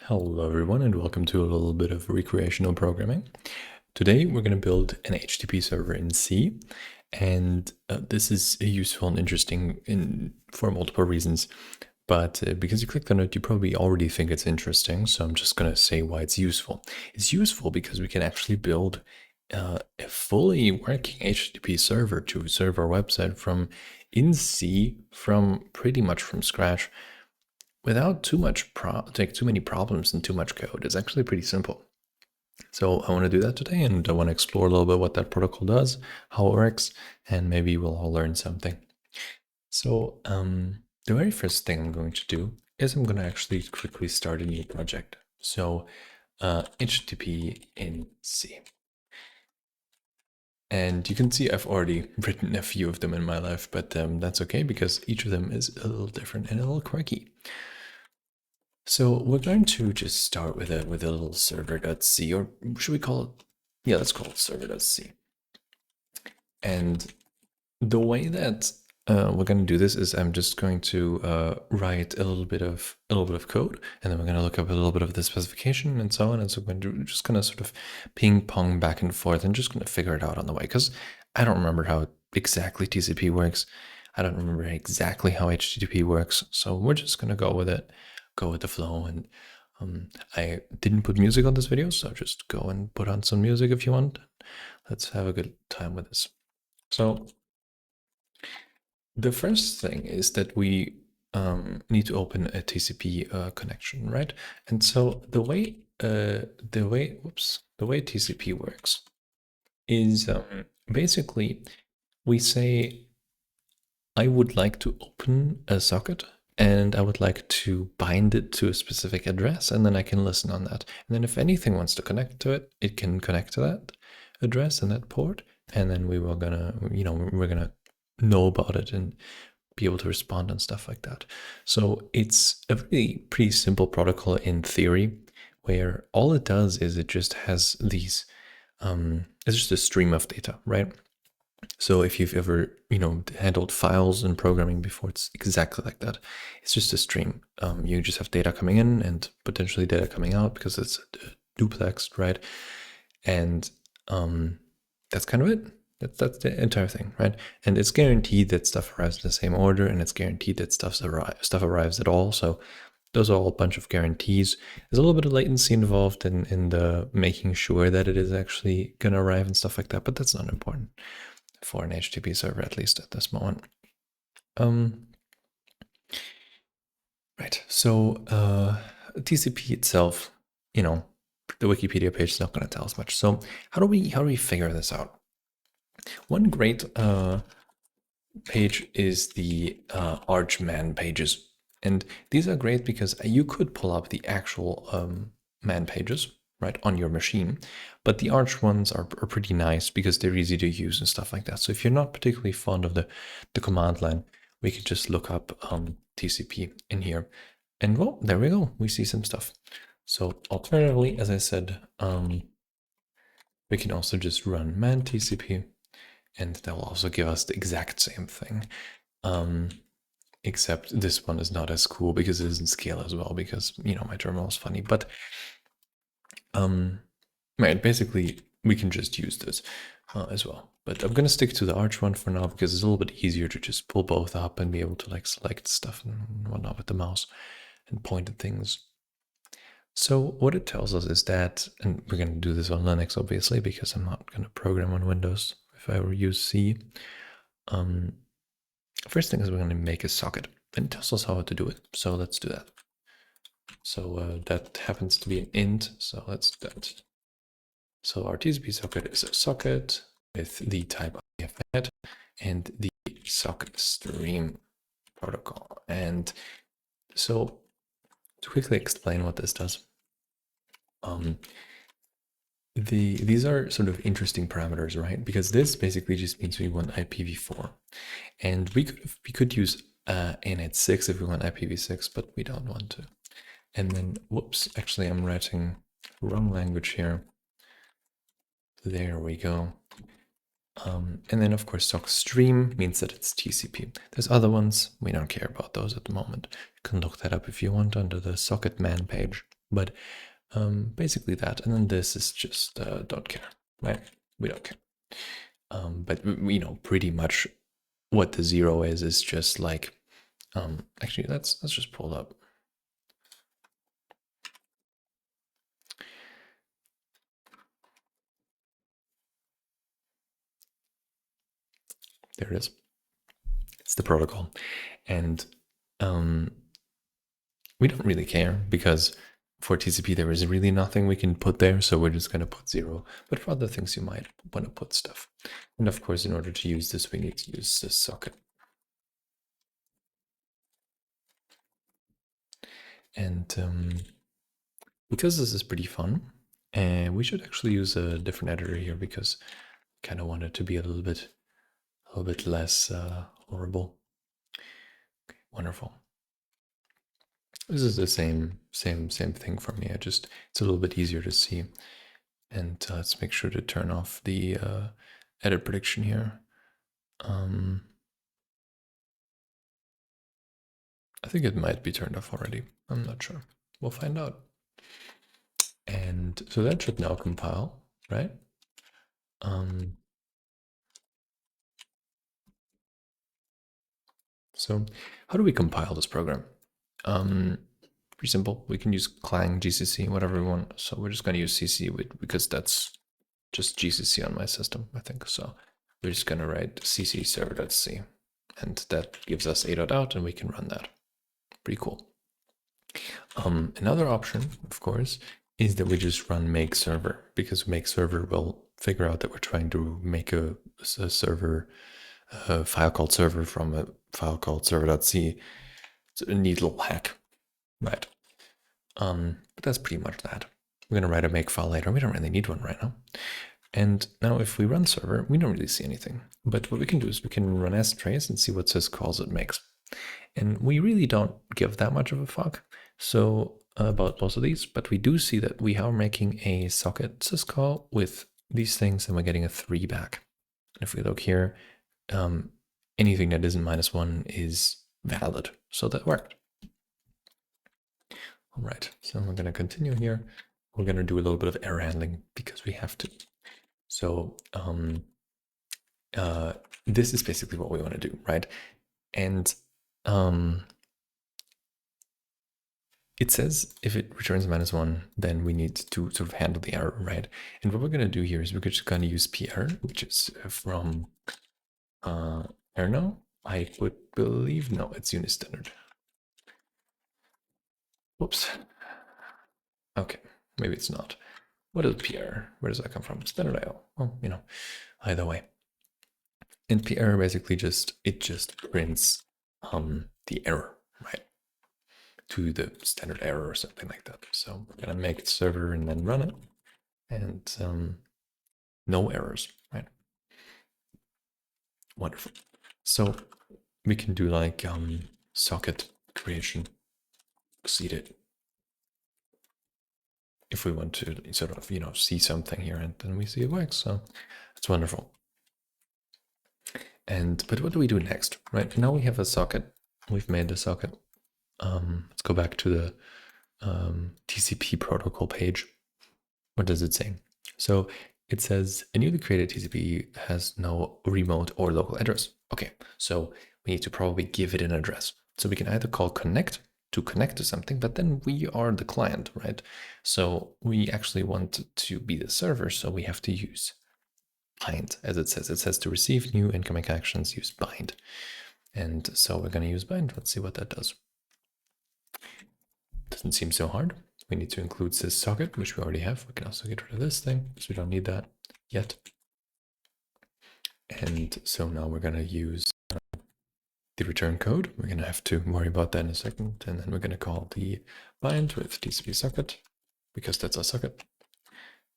Hello everyone and welcome to a little bit of recreational programming. Today we're going to build an HTTP server in C, and this is useful and interesting for multiple reasons. But because you clicked on it, you probably already think it's interesting, so I'm just going to say why it's useful. It's useful because we can actually build a fully working HTTP server to serve our website from in C, from pretty much from scratch, without too many problems and too much code. It's actually pretty simple. So I want to do that today, and I want to explore a little bit what that protocol does, how it works, and maybe we'll all learn something. So the very first thing I'm going to do is I'm going to actually quickly start a new project. So HTTP in C. And you can see I've already written a few of them in my life, but that's okay because each of them is a little different and a little quirky. So we're going to just start with a little server.c, or should we call it? Yeah, let's call it server.c. And the way that we're going to do this is I'm just going to write a little bit of code, and then we're going to look up a little bit of the specification and so on. And so we're just going to sort of ping pong back and forth and just going to figure it out on the way, because I don't remember how exactly TCP works. I don't remember exactly how HTTP works. So we're just going to go with it, go with the flow. And I didn't put music on this video, so just go and put on some music if you want. Let's have a good time with this. So the first thing is that we need to open a TCP connection, right? And so the way TCP works is basically we say I would like to open a socket and I would like to bind it to a specific address, and then I can listen on that. And then if anything wants to connect to it, it can connect to that address and that port, and then we're gonna know about it and be able to respond and stuff like that. So it's a really pretty simple protocol in theory, where all it does is it just has these it's just a stream of data, right? So if you've ever handled files and programming before, it's exactly like that. It's just a stream. You just have data coming in and potentially data coming out because it's duplexed, right? And that's kind of it. That's the entire thing, right? And it's guaranteed that stuff arrives in the same order, and it's guaranteed that stuff arrives at all. So those are all a bunch of guarantees. There's a little bit of latency involved in the making sure that it is actually going to arrive and stuff like that, but that's not important for an HTTP server, at least at this moment. Right, so TCP itself, the Wikipedia page is not going to tell us much. So how do we figure this out? One great page is the arch-man pages. And these are great because you could pull up the actual man pages, right, on your machine. But the arch ones are pretty nice because they're easy to use and stuff like that. So if you're not particularly fond of the command line, we could just look up TCP in here. And well, there we go. We see some stuff. So alternatively, as I said, we can also just run man TCP, and that will also give us the exact same thing. Except this one is not as cool because it doesn't scale as well, because my terminal is funny. But right, basically we can just use this as well. But I'm gonna stick to the arch one for now because it's a little bit easier to just pull both up and be able to like select stuff and whatnot with the mouse and point at things. So what it tells us is that, and we're gonna do this on Linux obviously because I'm not gonna program on Windows if I were use C. First thing is we're going to make a socket, and it tells us how to do it. So let's do that. So that happens to be an int, so let's do that. So our TCP socket is a socket with the type IFNet and the socket stream protocol. And so to quickly explain what this does, these are sort of interesting parameters, right? Because this basically just means we want IPv4, and we could use init6 if we want IPv6, but we don't want to. And then, whoops, actually I'm writing wrong language here. There we go. And then of course socket stream means that it's TCP. There's other ones, we don't care about those at the moment. You can look that up if you want under the socket man page. But basically that, and then this is just don't care, right? We don't care. But you know, pretty much what the 0 is just like, actually let's just pull up. There it is. It's the protocol. And we don't really care because for TCP there is really nothing we can put there, so we're just going to put 0. But for other things you might want to put stuff. And of course, in order to use this, we need to use this socket. And because this is pretty fun, and we should actually use a different editor here because I kind of want it to be a little bit less horrible. Okay, wonderful. This is the same thing for me. It's a little bit easier to see. And let's make sure to turn off the edit prediction here. I think it might be turned off already. I'm not sure. We'll find out. And so that should now compile, right? So how do we compile this program? Pretty simple. We can use Clang, GCC, whatever we want. So we're just going to use CC because that's just GCC on my system, I think. So we're just going to write cc server.c, and that gives us a.out, and we can run that. Pretty cool. Another option, of course, is that we just run make server, because make server will figure out that we're trying to make a server, a file called server from a file called server.c. It's a neat little hack, right? But that's pretty much that. We're going to write a make file later. We don't really need one right now. And now if we run server, we don't really see anything. But what we can do is we can run strace and see what syscalls it makes. And we really don't give that much of a fuck about most of these, but we do see that we are making a socket syscall with these things, and we're getting a 3 back. And if we look here, anything that isn't -1 is valid. So that worked. All right, so we're going to continue here. We're going to do a little bit of error handling because we have to. So this is basically what we want to do, right? And it says if it returns -1, then we need to sort of handle the error, right? And what we're going to do here is we're just going to use PR, which is from Erno. I would believe, no, it's Unistandard. Whoops. Okay, maybe it's not. What is PR? Where does that come from? Standard.io. Well, you know, either way. And PR basically just prints the error, right, to the standard error or something like that. So we're gonna make the server and then run it, and no errors, right? Wonderful. So we can do like socket creation, seeded, if we want to sort of, you know, see something here, and then we see it works. So it's wonderful. But what do we do next, right? Now we have a socket. We've made the socket. Let's go back to the TCP protocol page. What does it say? So it says a newly created TCP has no remote or local address. Okay, so we need to probably give it an address. So we can either call connect to connect to something, but then we are the client, right? So we actually want to be the server, so we have to use bind, as it says. It says to receive new incoming connections, use bind. And so we're going to use bind. Let's see what that does. Doesn't seem so hard. We need to include this socket, which we already have. We can also get rid of this thing, because we don't need that yet. And so now we're going to use the return code. We're going to have to worry about that in a second. And then we're going to call the bind with TCP socket, because that's our socket.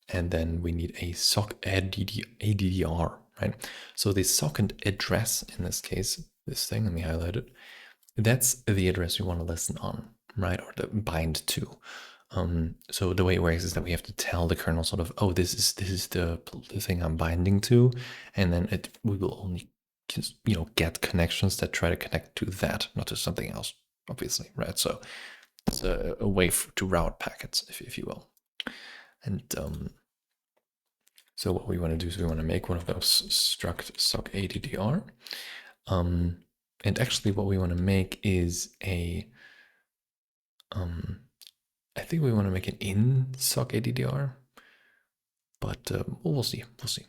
And then we need a ADDR, right? So the socket address, in this case, this thing, let me highlight it. That's the address we want to listen on, right? Or the bind to. So the way it works is that we have to tell the kernel sort of, oh, this is the thing I'm binding to, and then we will only just, you know, get connections that try to connect to that, not to something else, obviously, right? So It's a way to route packets, if you will. And so what we want to do is we want to make one of those struct sock addr. And actually what we want to make is a, I think we want to make an in sock addr, but we'll see, we'll see.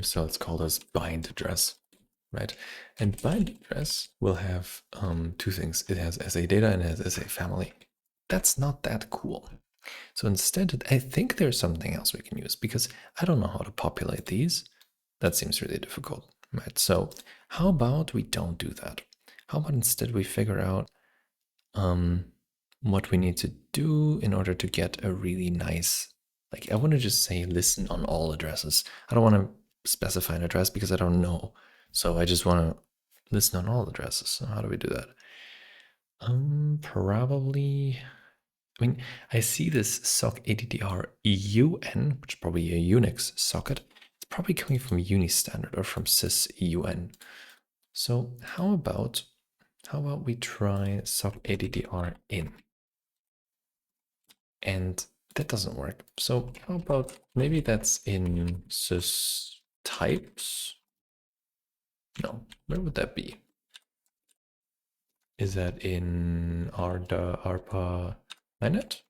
So it's called as bind address, right? And bind address will have two things. It has SA data and it has SA family. That's not that cool. So instead, I think there's something else we can use because I don't know how to populate these. That seems really difficult, right? So how about we don't do that? How about instead we figure out what we need to do in order to get a really nice, like I want to just say listen on all addresses. I don't want to specify an address because I don't know. So I just want to listen on all addresses. So how do we do that? Probably, I mean, I see this sock addr un, which is probably a Unix socket. It's probably coming from Unistandard or from sys un. So how about we try sock addr in? And that doesn't work. So how about maybe that's in sys types? No, where would that be? Is that in ARPA inet?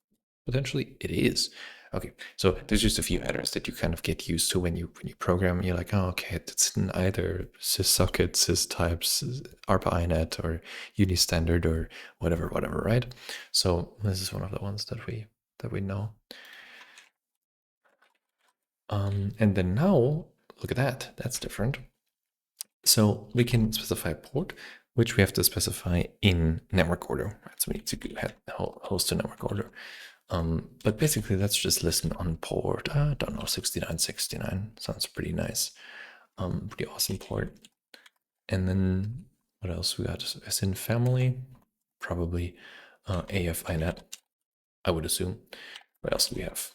Potentially it is. Okay, so there's just a few headers that you kind of get used to when you program. You're like, oh, okay, it's in either syssocket, systypes, ARPA inet, or Unistandard, or whatever, right? So this is one of the ones that we know. And then now, look at that. That's different. So we can specify port, which we have to specify in network order. Right? So we need to host a network order. But basically, let's just listen on port, I don't know, 6969. Sounds pretty nice. Pretty awesome port. And then what else we got? As in family, probably AF inet, I would assume. What else do we have?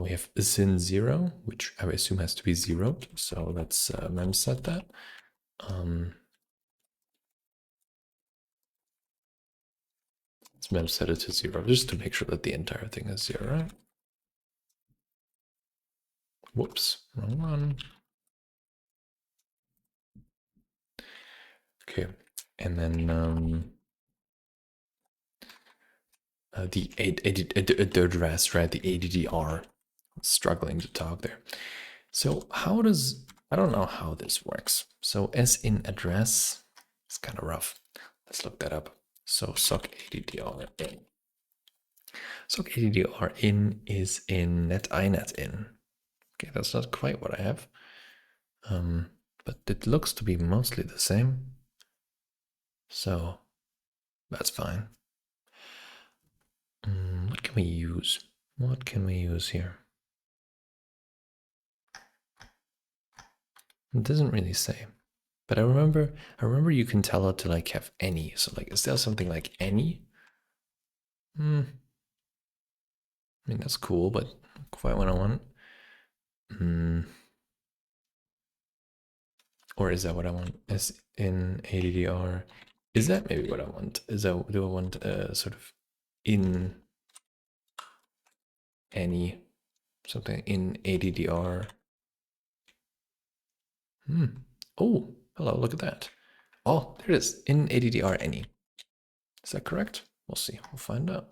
We have sin 0, which I assume has to be zeroed. So let's memset that. Let's memset it to 0, just to make sure that the entire thing is 0, right? Whoops, wrong one. Okay, and then the address, right? The ADDR, struggling to talk there. So how does, I don't know how this works. So as in address, it's kind of rough. Let's look that up. So sock addr in. Sock addr in is in net inet in. Okay, that's not quite what I have. But it looks to be mostly the same. So that's fine. What can we use? What can we use here? It doesn't really say. But I remember you can tell it to like have any. So like, is there something like any? I mean, that's cool, but quite what I want. Or is that what I want? As in ADDR, is that maybe what I want? Is that, do I want sort of in any, something in ADDR? Oh, hello, look at that. Oh, there it is, in ADDR any. Is that correct? We'll see, we'll find out.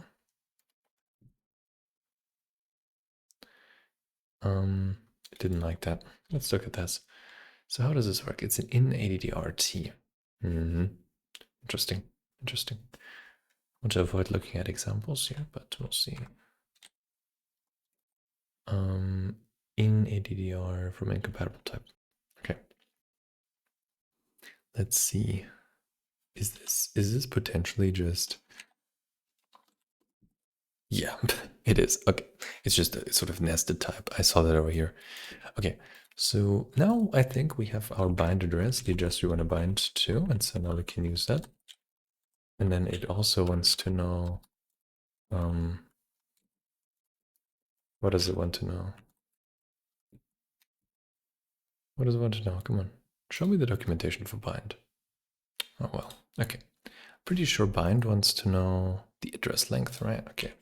I didn't like that. Let's look at this. So how does this work? It's an in ADDRT. Interesting, interesting. I want to avoid looking at examples here, but we'll see. In ADDR from incompatible type. Okay. Let's see. Is this potentially just? Yeah, it is. Okay. It's just a sort of nested type. I saw that over here. Okay. So now I think we have our bind address, the address we want to bind to, and so now we can use that. And then it also wants to know, what does it want to know? What does it want to know? Come on, show me the documentation for bind. Oh well, Okay, pretty sure bind wants to know the address length, right? Okay,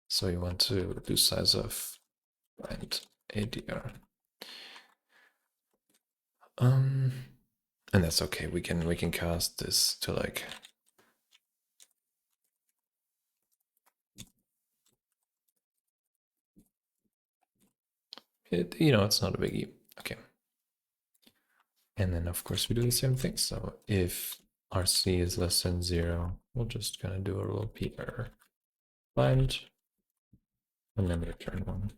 so you want to do size of bind ADR. And that's okay. We can cast this to like it, it's not a biggie. Okay. And then of course we do the same thing. So if RC is less than 0, we're just gonna do a little PR bind and then return 1.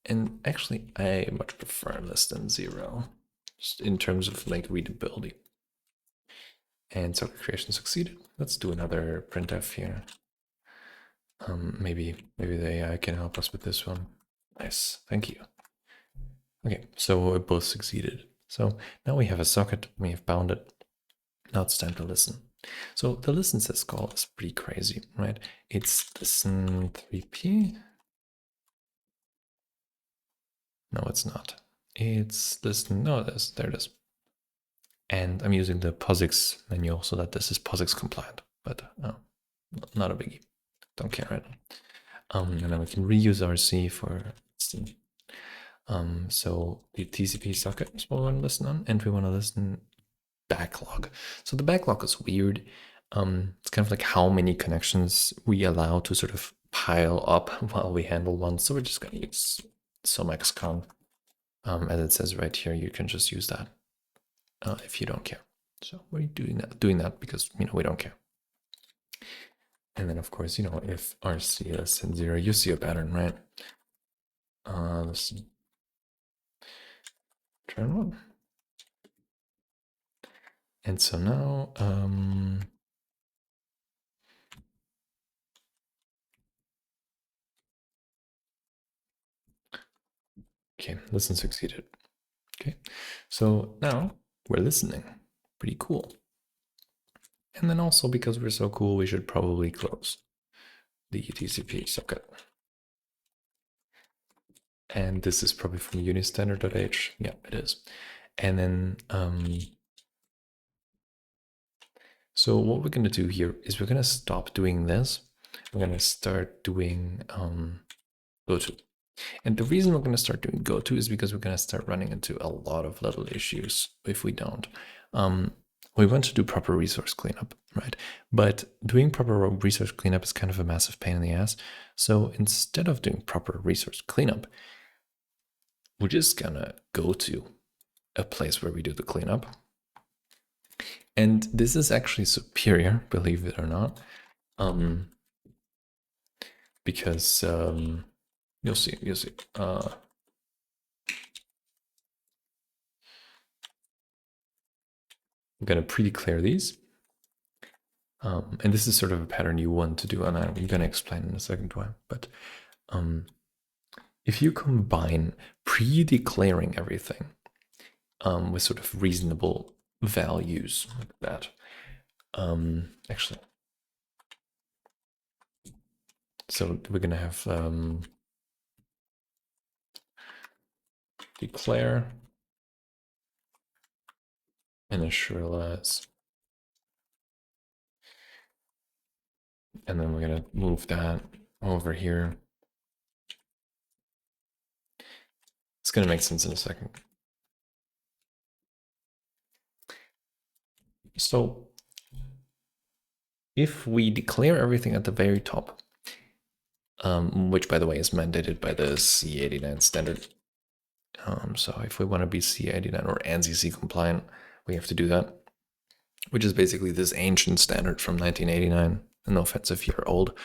And actually I much prefer less than 0, just in terms of like readability. And socket creation succeeded. Let's do another printf here. Maybe the AI can help us with this one. Nice, thank you. Okay, so it both succeeded. So now we have a socket, we have bound it. Now it's time to listen. So the listen syscall is pretty crazy, right? It's listen 3p. No, it's not. It's listen, no, there it is. And I'm using the POSIX manual so that this is POSIX compliant, but not a biggie. Don't care, right? And then we can reuse RC for, let's see. So the TCP socket is what we want to listen on, and we want to listen backlog. So the backlog is weird. It's kind of like how many connections we allow to sort of pile up while we handle one. So we're just going to use SOMXCon. As it says right here, you can just use that if you don't care. So we're doing that because we don't care. And then of course, if RC is less than 0, you see a pattern, right? Let's turn 1. And so now, okay, listen succeeded. Okay, so now we're listening. Pretty cool. And then also because we're so cool, we should probably close the TCP socket. And this is probably from unistandard.h. Yeah, it is. And then, so what we're going to do here is we're going to stop doing this. We're going to start doing goto. And the reason we're going to start doing goto is because we're going to start running into a lot of little issues if we don't. We want to do proper resource cleanup, right? But doing proper resource cleanup is kind of a massive pain in the ass. So instead of doing proper resource cleanup, we're just gonna go to a place where we do the cleanup. And this is actually superior, believe it or not, because you'll see. I'm gonna pre-declare these. And this is sort of a pattern you want to do, and I'm going to explain in a second why. But if you combine pre-declaring everything with sort of reasonable values like that, actually, so we're going to have declare initialize, and then we're going to move that over here. It's going to make sense in a second. So if we declare everything at the very top, which by the way is mandated by the C89 standard. So if we want to be C89 or ANSI compliant, we have to do that, which is basically this ancient standard from 1989. No offense if you're old,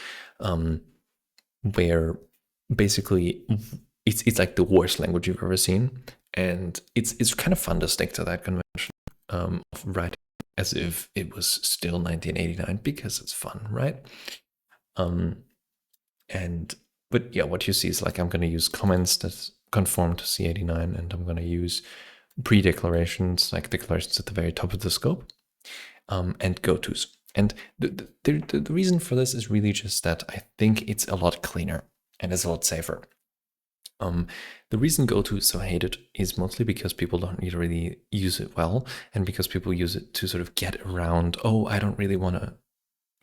where basically it's like the worst language you've ever seen, and it's kind of fun to stick to that convention of writing as if it was still 1989 because it's fun, right? But yeah, what you see is like I'm going to use comments that conform to C89, and I'm going to use pre-declarations, like declarations at the very top of the scope, and go-tos. And the reason for this is really just that I think it's a lot cleaner and it's a lot safer. The reason GoTo is so hated is mostly because people don't really use it well, and because people use it to sort of get around, oh, I don't really want to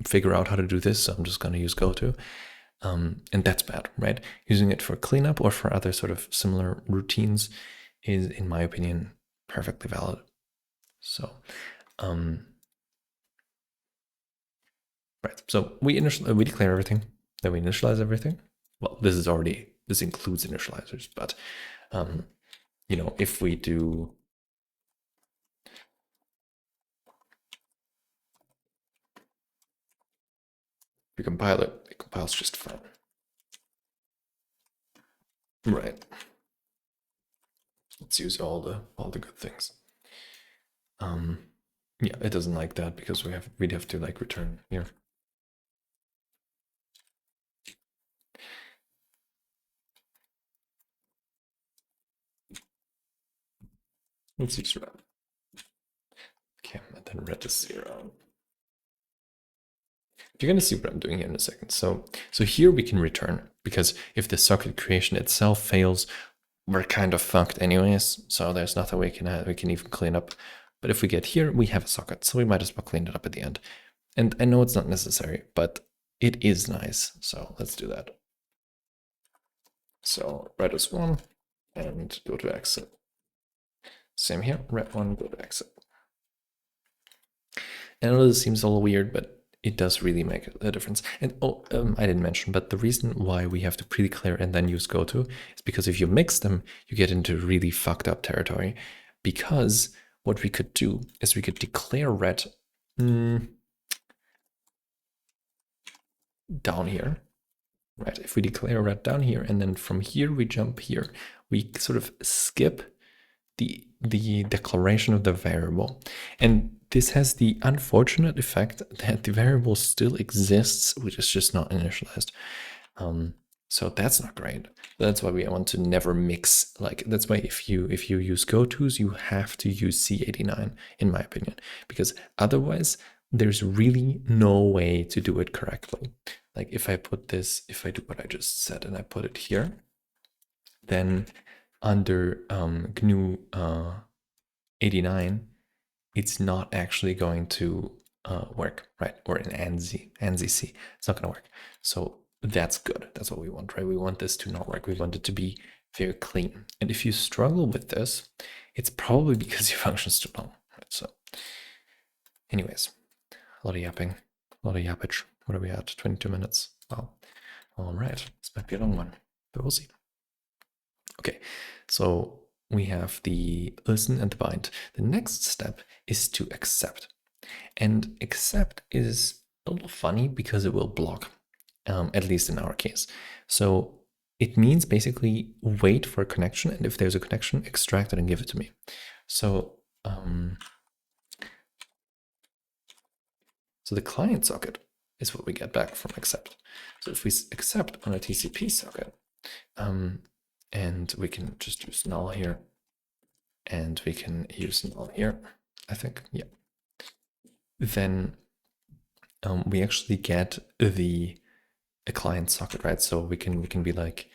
figure out how to do this, so I'm just going to use GoTo. And that's bad, right? Using it for cleanup or for other sort of similar routines is, in my opinion, perfectly valid. So, right. So we declare everything, then we initialize everything. Well, this includes initializers, but you know, if we do we compile it compiles just fine. Right. Let's use all the good things. Yeah, it doesn't like that because we'd have to like return here. Let's use red. Okay, and then red is 0. You're gonna see what I'm doing here in a second. So here we can return, because if the socket creation itself fails, we're kind of fucked anyways. So there's nothing we can even clean up. But if we get here, we have a socket, so we might as well clean it up at the end. And I know it's not necessary, but it is nice. So let's do that. So red is 1 and go to exit. Same here, red 1, go to exit. And I know this seems a little weird, but it does really make a difference. And I didn't mention, but the reason why we have to pre-declare and then use goto is because if you mix them, you get into really fucked up territory. Because what we could do is we could declare red down here, right? If we declare red down here and then from here we jump here, we sort of skip the declaration of the variable. And this has the unfortunate effect that the variable still exists, which is just not initialized. So that's not great. That's why we want to never mix. Like, that's why if you use gotos, you have to use C89, in my opinion, because otherwise there's really no way to do it correctly. Like if I put this, if I do what I just said and I put it here, then under GNU 89, it's not actually going to work, right? Or in ANSI C, it's not going to work. So that's good. That's what we want, right? We want this to not work. We want it to be very clean. And if you struggle with this, it's probably because your function's too long. Right? So anyways, a lot of yapping, a lot of yappage. What are we at? 22 minutes. Wow. All right. This might be a long one, but we'll see. Okay, so we have the listen and the bind. The next step is to accept. And accept is a little funny because it will block, at least in our case. So it means basically wait for a connection, and if there's a connection, extract it and give it to me. So the client socket is what we get back from accept. So if we accept on a TCP socket, and we can just use null here, and we can use null here, I think, yeah. Then we actually get a client socket, right? So we can be like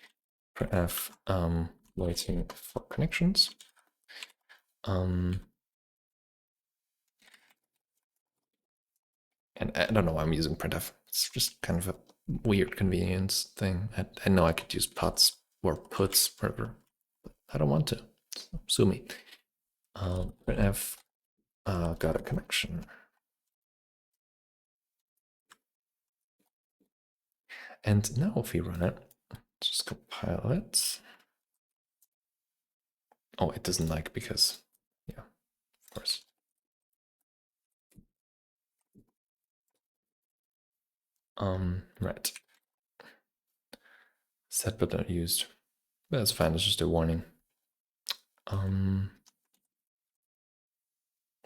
printf waiting for connections. And I don't know why I'm using printf. It's just kind of a weird convenience thing. I know I could use puts or puts, whatever, but I don't want to. So sue me. Printf got a connection. And now if we run it, just compile it. Oh, it doesn't like because, yeah, of course. Right. Set but not used. That's fine, it's just a warning.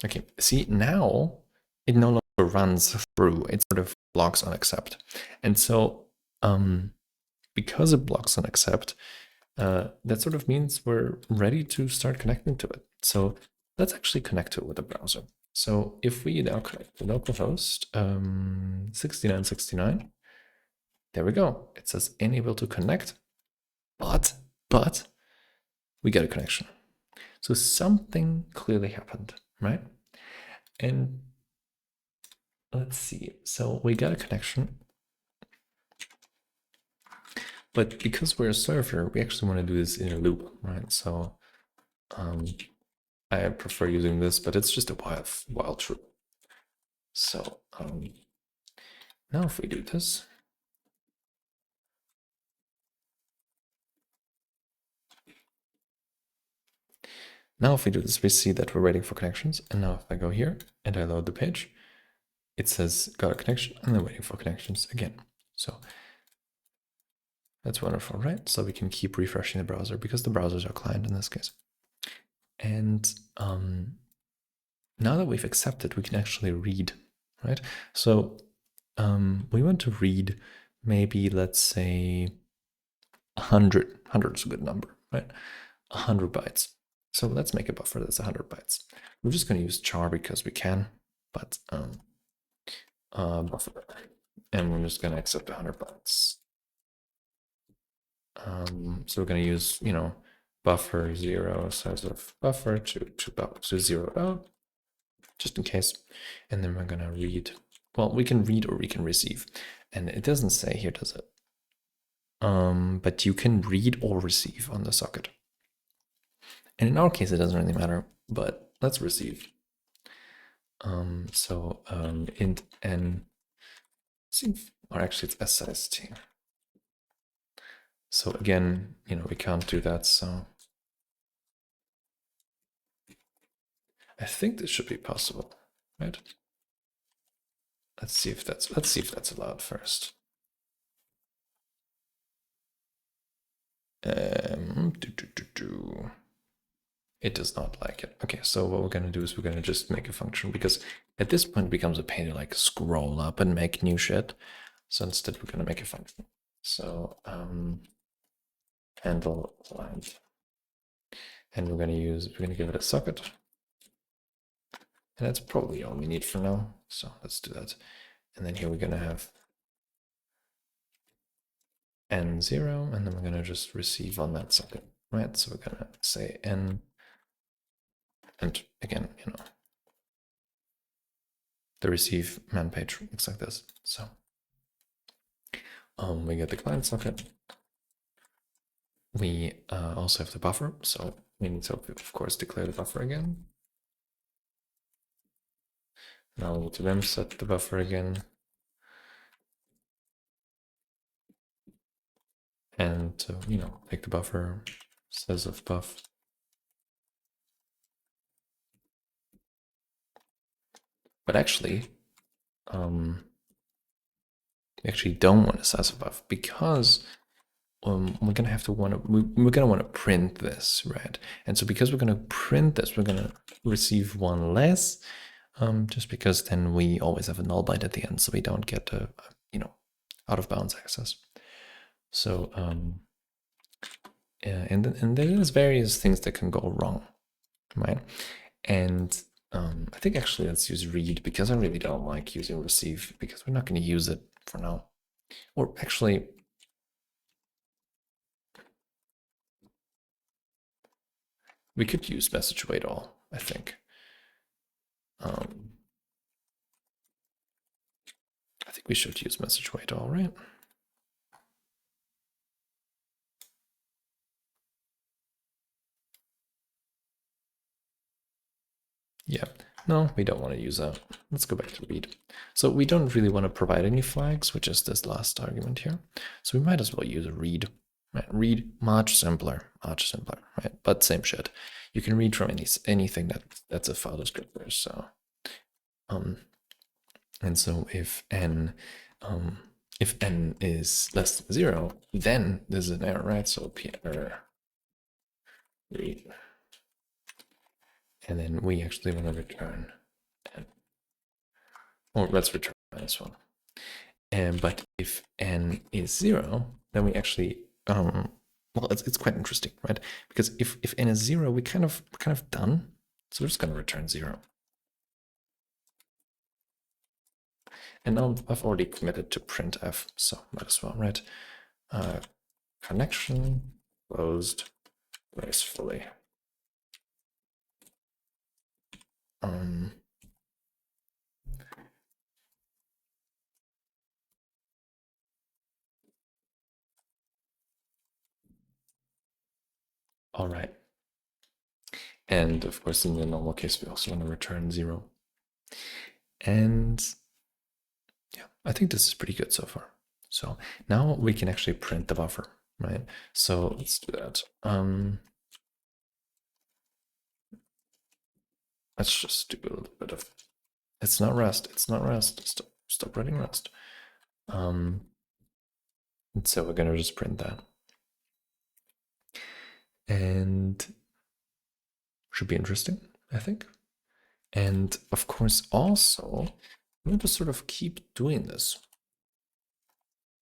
Okay, see, now it no longer runs through, it sort of blocks on accept. And so because it blocks on accept, that sort of means we're ready to start connecting to it. So let's actually connect to it with a browser. So if we now connect to localhost 6969, there we go. It says enable to connect, but but we got a connection. So something clearly happened, right? And let's see. So we got a connection, but because we're a server, we actually want to do this in a loop, right? So I prefer using this, but it's just a while true. So now if we do this, we see that we're waiting for connections. And now if I go here and I load the page, it says got a connection and then waiting for connections again. So that's wonderful, right? So we can keep refreshing the browser because the browser is our client in this case. And now that we've accepted, we can actually read, right? So we want to read maybe, let's say, 100. 100 is a good number, right? 100 bytes. So let's make a buffer that's 100 bytes. We're just going to use char because we can, but buffer. And we're just going to accept 100 bytes. So we're going to use, buffer 0 size of buffer to 0 out, just in case. And then we're going to read. Well, we can read or we can receive. And it doesn't say here, does it? But you can read or receive on the socket. And in our case, it doesn't really matter, but let's receive. Int n receive, or actually it's SST. So again, we can't do that, so I think this should be possible, right? Let's see if that's allowed first. It does not like it. Okay, so what we're gonna do is we're gonna just make a function, because at this point it becomes a pain to like scroll up and make new shit. So instead we're gonna make a function. So handle client. And we're gonna give it a socket. And that's probably all we need for now. So let's do that. And then here we're gonna have n0, and then we're gonna just receive on that socket, right? So we're gonna say n, and again, the receive man page looks like this. So we get the client socket. We also have the buffer, so we need to, of course, declare the buffer again. Now we need to then set the buffer again. And to, take the buffer, size of buff. But actually, we actually don't want a size of buff, because we're gonna have to we're gonna want to print this, right? And so because we're gonna print this, we're gonna receive one less, just because then we always have a null byte at the end, so we don't get a out of bounds access. So and there's various things that can go wrong, right? And I think actually let's use read, because I really don't like using receive, because we're not going to use it for now. Or actually, we could use message await all, I think. I think we should use message await all, right? Yeah, no, we don't want to use that. Let's go back to read. So we don't really want to provide any flags, which is this last argument here. So we might as well use a read. Right? Read, much simpler, right? But same shit. You can read from anything that's a file descriptor. So, and so if n is less than 0, then there's an error, right? So p error read. And then we actually want to return n. Or let's return -1. But if n is 0, then we actually well, it's quite interesting, right? Because if n is 0, we're kind of done. So we're just gonna return 0. And now I've already committed to printf, so might as well, right? Connection closed gracefully. All right. And of course, in the normal case, we also want to return 0. And yeah, I think this is pretty good so far. So now we can actually print the buffer, right? So let's do that. Let's just do a little bit of, it's not Rust, it's not Rust, stop writing Rust. And so we're gonna just print that. And should be interesting, I think. And of course, also, I'm going to sort of keep doing this.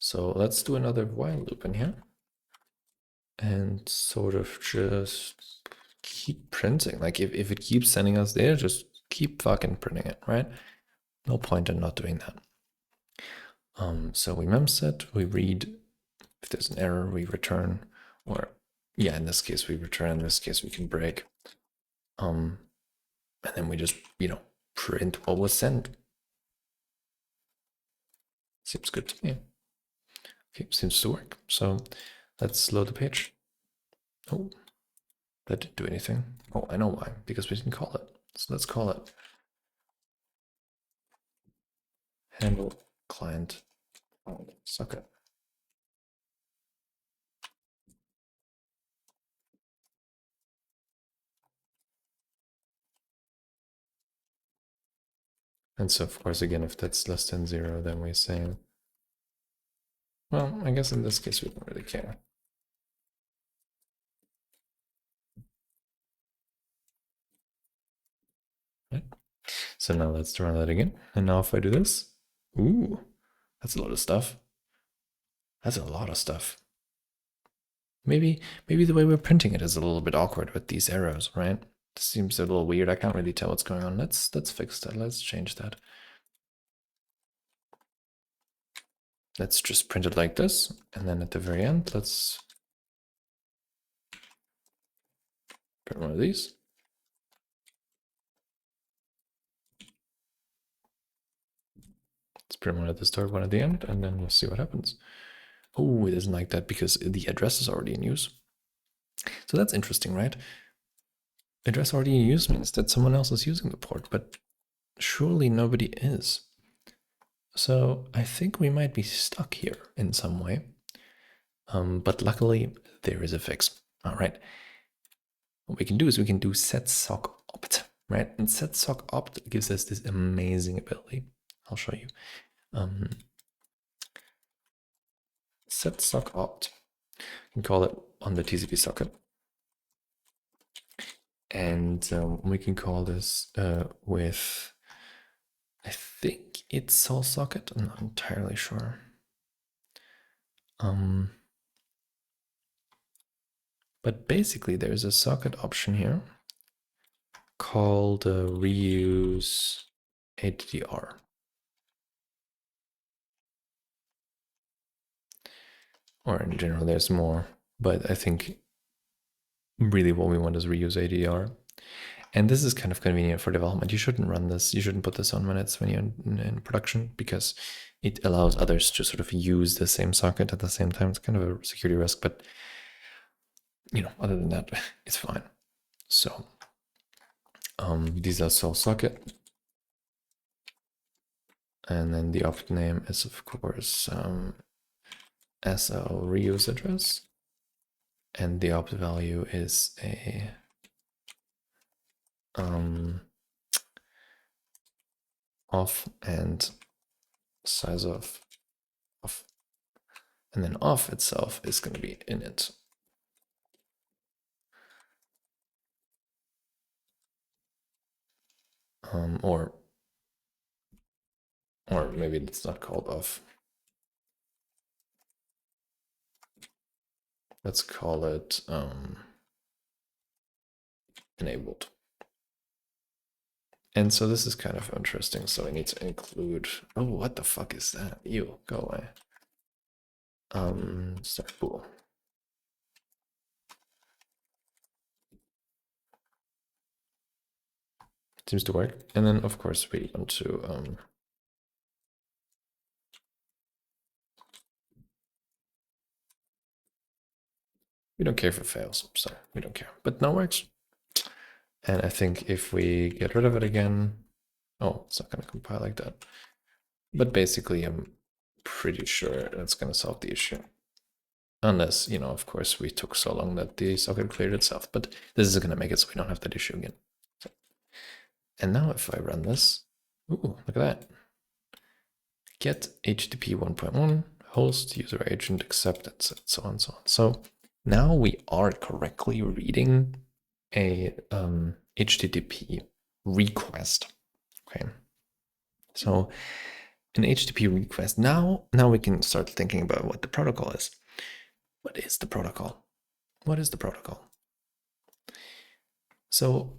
So let's do another while loop in here. And sort of just keep printing. Like if it keeps sending us there, just keep fucking printing it, right? No point in not doing that. So we memset, we read. If there's an error, we return. Or yeah, in this case we return. In this case we can break. And then we just, print what was sent. Seems good to me. Okay, seems to work. So let's load the page. Oh, that didn't do anything. Oh, I know why. Because we didn't call it. So let's call it handle client socket. And so, of course, again, if that's less than 0, then we say, well, I guess in this case we don't really care. Right? So now let's run that again. And now if I do this, ooh, that's a lot of stuff. That's a lot of stuff. Maybe the way we're printing it is a little bit awkward with these arrows, right? This seems a little weird. I can't really tell what's going on. Let's fix that. Let's change that. Let's just print it like this. And then at the very end, let's print one of these. Let's print one at the start, one at the end, and then we'll see what happens. Oh, it isn't like that because the address is already in use. So that's interesting, right? Address already in use means that someone else is using the port, but surely nobody is. So I think we might be stuck here in some way. But luckily, there is a fix. All right. What we can do is we can do set sock opt, right? And set sock opt gives us this amazing ability. I'll show you. Set sock opt. You can call it on the TCP socket. And we can call this with, I think it's sol socket. I'm not entirely sure. But basically there's a socket option here called reuse ADDR. Or in general, there's more, but I think really what we want is reuse ADDR. And this is kind of convenient for development. You shouldn't run this. You shouldn't put this on when you're in production because it allows others to sort of use the same socket at the same time. It's kind of a security risk, but other than that, it's fine. So these are sol socket. And then the opt name is, of course, SL reuse address. And the opt value is a off and size of off. And then off itself is going to be init. Or maybe it's not called off. Let's call it enabled. And so this is kind of interesting. So I need to include, oh, what the fuck is that? Ew, go away. Start bool. Seems to work. And then of course we want to we don't care if it fails, so we don't care. But now works. And I think if we get rid of it again, oh, it's not going to compile like that. But basically, I'm pretty sure that's going to solve the issue. Unless, you know, of course, we took so long that the socket cleared itself. But this is going to make it so we don't have that issue again. So, and now if I run this, ooh, look at that. Get HTTP 1.1, host, user agent, accept, and so on and so on. So now we are correctly reading a HTTP request. Okay. So an HTTP request. Now we can start thinking about what the protocol is. What is the protocol? What is the protocol? So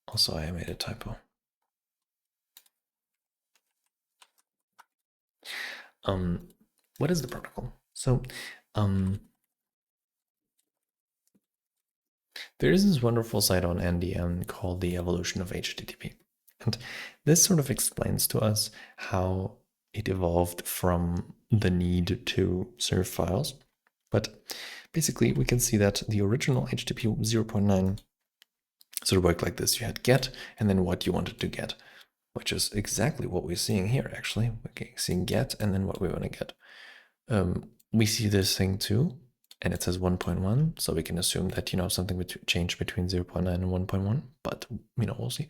also I made a typo. What is the protocol? So there is this wonderful site on NDM called The Evolution of HTTP. And this sort of explains to us how it evolved from the need to serve files. But basically, we can see that the original HTTP 0.9 sort of worked like this. You had get and then what you wanted to get, which is exactly what we're seeing here, actually. We're seeing get and then what we want to get. We see this thing too, and it says 1.1, so we can assume that, you know, something would change between 0.9 and 1.1, but, you know, we'll see.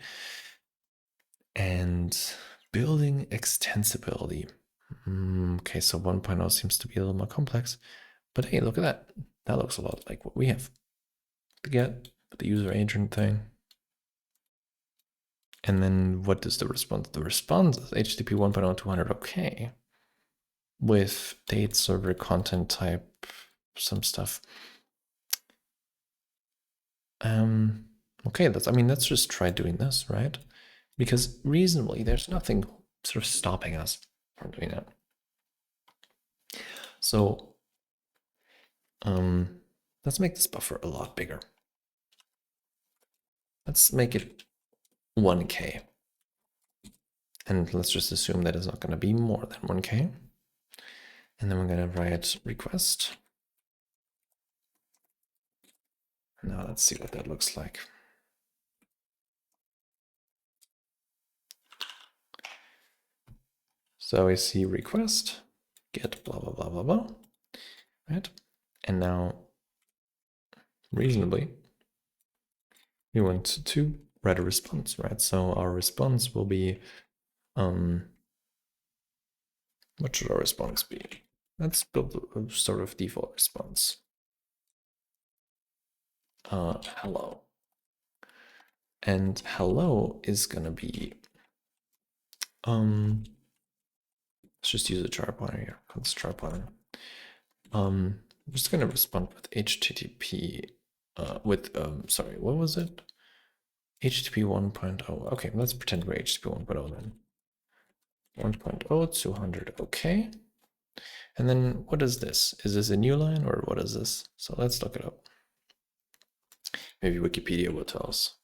And building extensibility. Okay, so 1.0 seems to be a little more complex, but hey, look at that. That looks a lot like what we have. The get, the user agent thing. And then what is the response? The response is HTTP 1.0 200, okay. With date server content type, some stuff. Okay, let's just try doing this, right? Because reasonably, there's nothing sort of stopping us from doing that. So let's make this buffer a lot bigger. Let's make it 1K. And let's just assume that it's not going to be more than 1K. And then we're going to write request. Now let's see what that looks like. So we see request, get blah, blah, blah, blah, blah, right? And now, reasonably, we want to write a response, right? So our response will be, what should our response be? Let's build a sort of default response. Hello. And hello is gonna be, let's just use a char pointer here, let's char pointer. I'm just gonna respond with HTTP, sorry, what was it? HTTP 1.0, okay, let's pretend we're HTTP 1.0 then. 1.0, 200, okay. And then what is this? Is this a new line or what is this? So let's look it up. Maybe Wikipedia will tell us.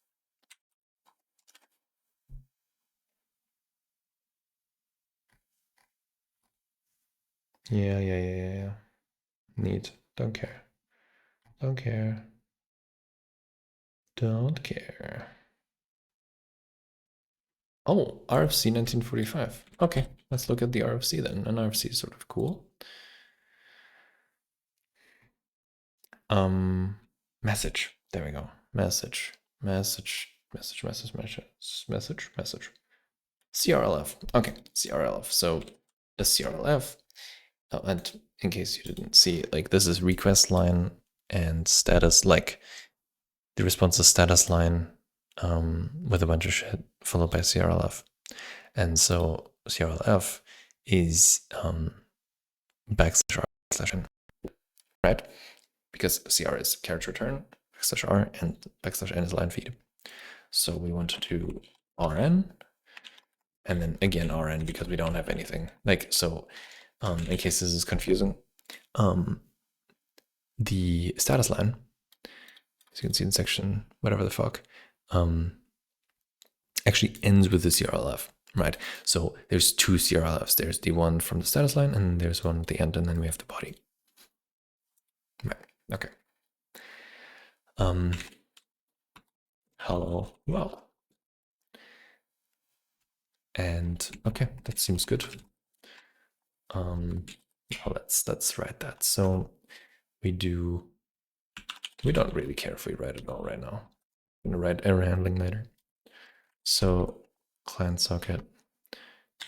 Yeah. Neat. Don't care. Don't care. Don't care. Oh, RFC 1945. Okay, let's look at the RFC then. An RFC is sort of cool. Message. There we go. Message. CRLF. Okay, CRLF. So a CRLF. Oh, and in case you didn't see, like this is request line and status, like the response is status line with a bunch of shit followed by CRLF. And so CRLF is \r/n, right? Because CR is character return, \r, and \n is line feed. So we want to do RN, and then again RN because we don't have anything. Like, so in case this is confusing, the status line, as you can see in section whatever the fuck, actually ends with the CRLF, right? So there's two CRLFs. There's the one from the status line, and there's one at the end, and then we have the body. Right. Okay. Hello. Well. And okay, that seems good. Let's write that. So we don't really care if we write it all right now. I'm gonna write error handling later. So client socket,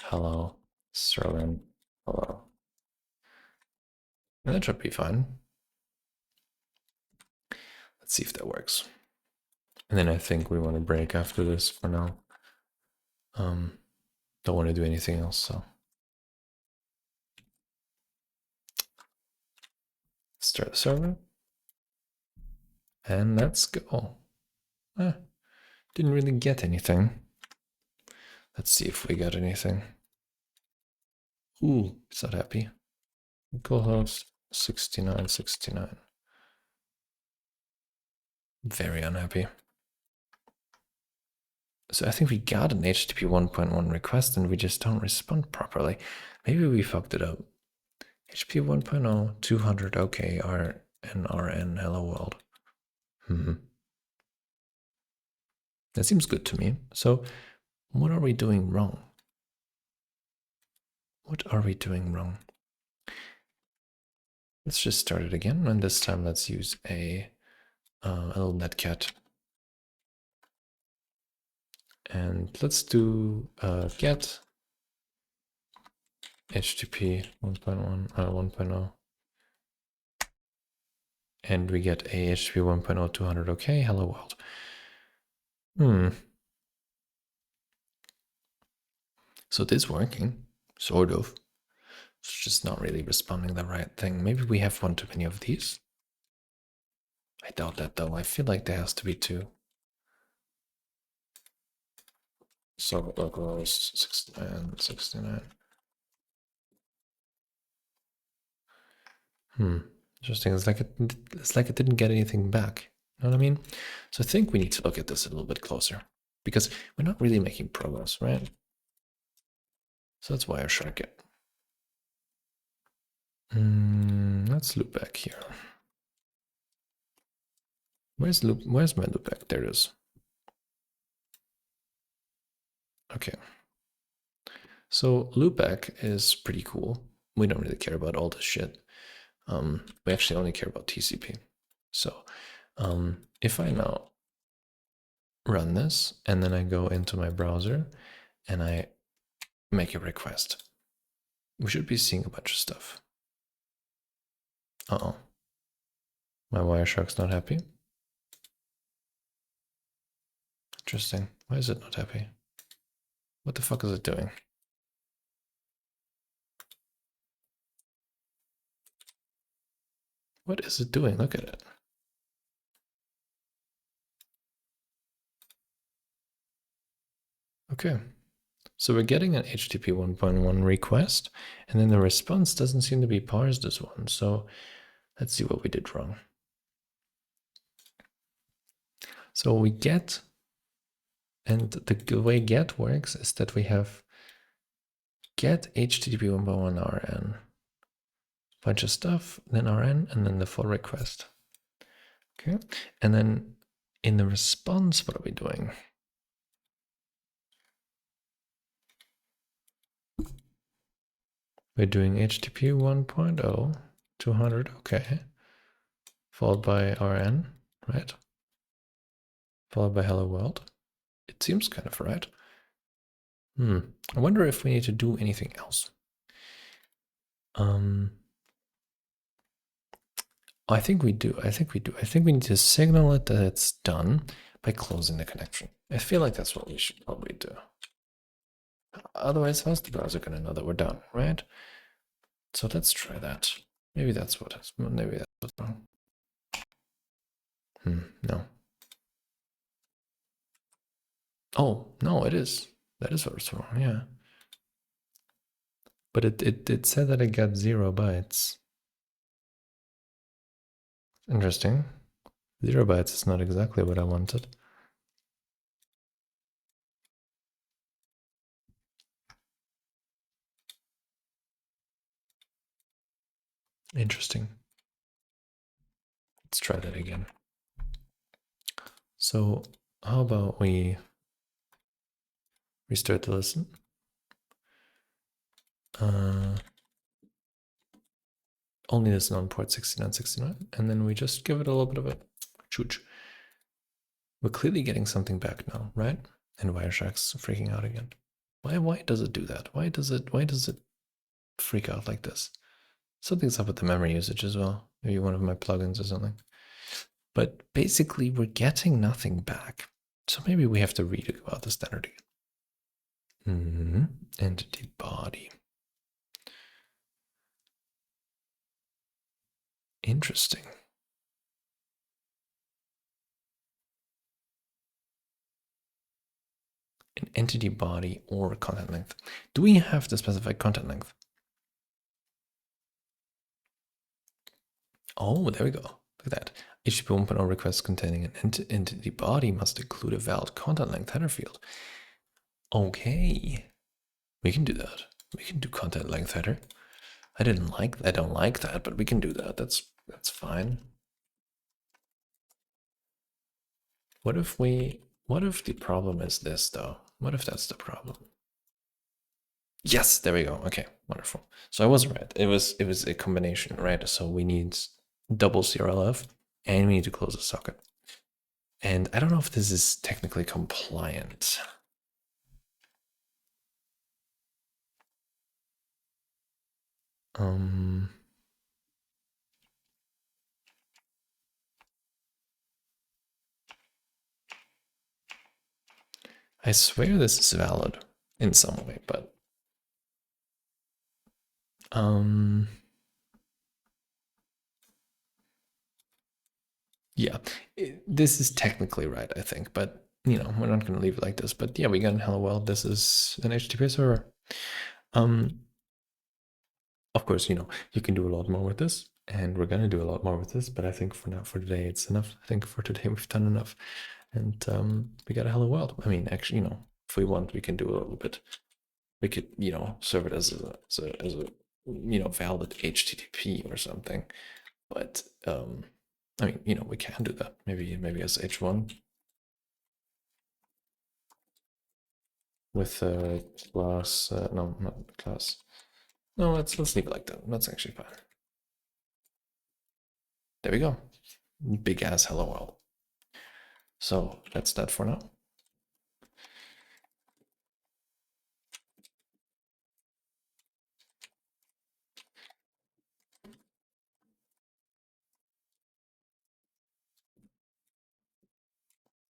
hello, server, hello. And that should be fine. Let's see if that works. And then I think we want to break after this for now. Don't want to do anything else, so start the server. And let's go. Didn't really get anything. Let's see if we got anything. Ooh, it's not happy. Localhost 6969. Very unhappy. So I think we got an HTTP 1.1 request and we just don't respond properly. Maybe we fucked it up. HTTP 1.0, 200, okay, RN, hello world. That seems good to me. So what are we doing wrong? What are we doing wrong? Let's just start it again, and this time let's use a little netcat. And let's do get HTTP 1.0, and we get a HTTP 1.0 200 okay, hello world. So it is working, sort of. It's just not really responding the right thing. Maybe we have one too many of these. I doubt that though. I feel like there has to be two. So localhost 69, 69. Interesting. It's like it didn't get anything back. You know what I mean? So I think we need to look at this a little bit closer because we're not really making progress, right? So that's why I shrunk it. Let's loop back here. Where's my loopback? There it is. Okay. So loopback is pretty cool. We don't really care about all this shit. We actually only care about TCP. So if I now run this and then I go into my browser and I make a request, we should be seeing a bunch of stuff. Uh-oh. My Wireshark's not happy. Interesting. Why is it not happy? What the fuck is it doing? What is it doing? Look at it. Okay. So we're getting an HTTP 1.1 request, and then the response doesn't seem to be parsed as one. So let's see what we did wrong. So we get, and the way get works is that we have get HTTP 1.1 RN, bunch of stuff, then RN, and then the full request. Okay, and then in the response, what are we doing? We're doing HTTP 1.0, 200, okay, followed by RN, right? Followed by hello world. It seems kind of right. I wonder if we need to do anything else. I think we do. I think we need to signal it that it's done by closing the connection. I feel like that's what we should probably do. Otherwise, how's the browser going to know that we're done, right? So let's try that. Maybe that's what's wrong. No. Oh, no, it is. That is what's wrong, yeah. But it said that it got 0 bytes. Interesting. 0 bytes is not exactly what I wanted. Interesting. Let's try that again. So how about we restart the listen? Only listen on port 6969, and then we just give it a little bit of a chooch. We're clearly getting something back now, right? And Wireshark's freaking out again. Why does it do that? Why does it freak out like this? Something's up with the memory usage as well. Maybe one of my plugins or something. But basically, we're getting nothing back. So maybe we have to read about the standard again. Entity body. Interesting. An entity body or content length. Do we have to specify content length? Oh, there we go. Look at that. HTTP 1.0 request containing an entity body must include a valid content length header field. Okay, we can do that. We can do content length header. I don't like that, but we can do that. That's fine. What if the problem is this though? What if that's the problem? Yes, there we go. Okay, wonderful. So I was right. It was a combination, right? So we need double CRLF and we need to close the socket. And I don't know if this is technically compliant. I swear this is valid in some way, but yeah, this is technically right, I think, but you know, we're not going to leave it like this. But yeah, we got in hello world. This is an HTTP server. Of course, you know, you can do a lot more with this, and we're going to do a lot more with this. But I think for now, for today, it's enough. I think for today we've done enough, and we got a hello world. I mean, actually, you know, if we want, we can do a little bit. We could, you know, serve it as a you know, valid HTTP or something. But I mean, you know, we can do that. Maybe as H1 with class. No, not class. No, let's leave it like that. That's actually fine. There we go. Big ass hello world. So that's that for now.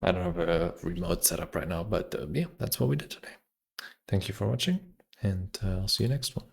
I don't have a remote setup right now, but yeah, that's what we did today. Thank you for watching, and I'll see you next one.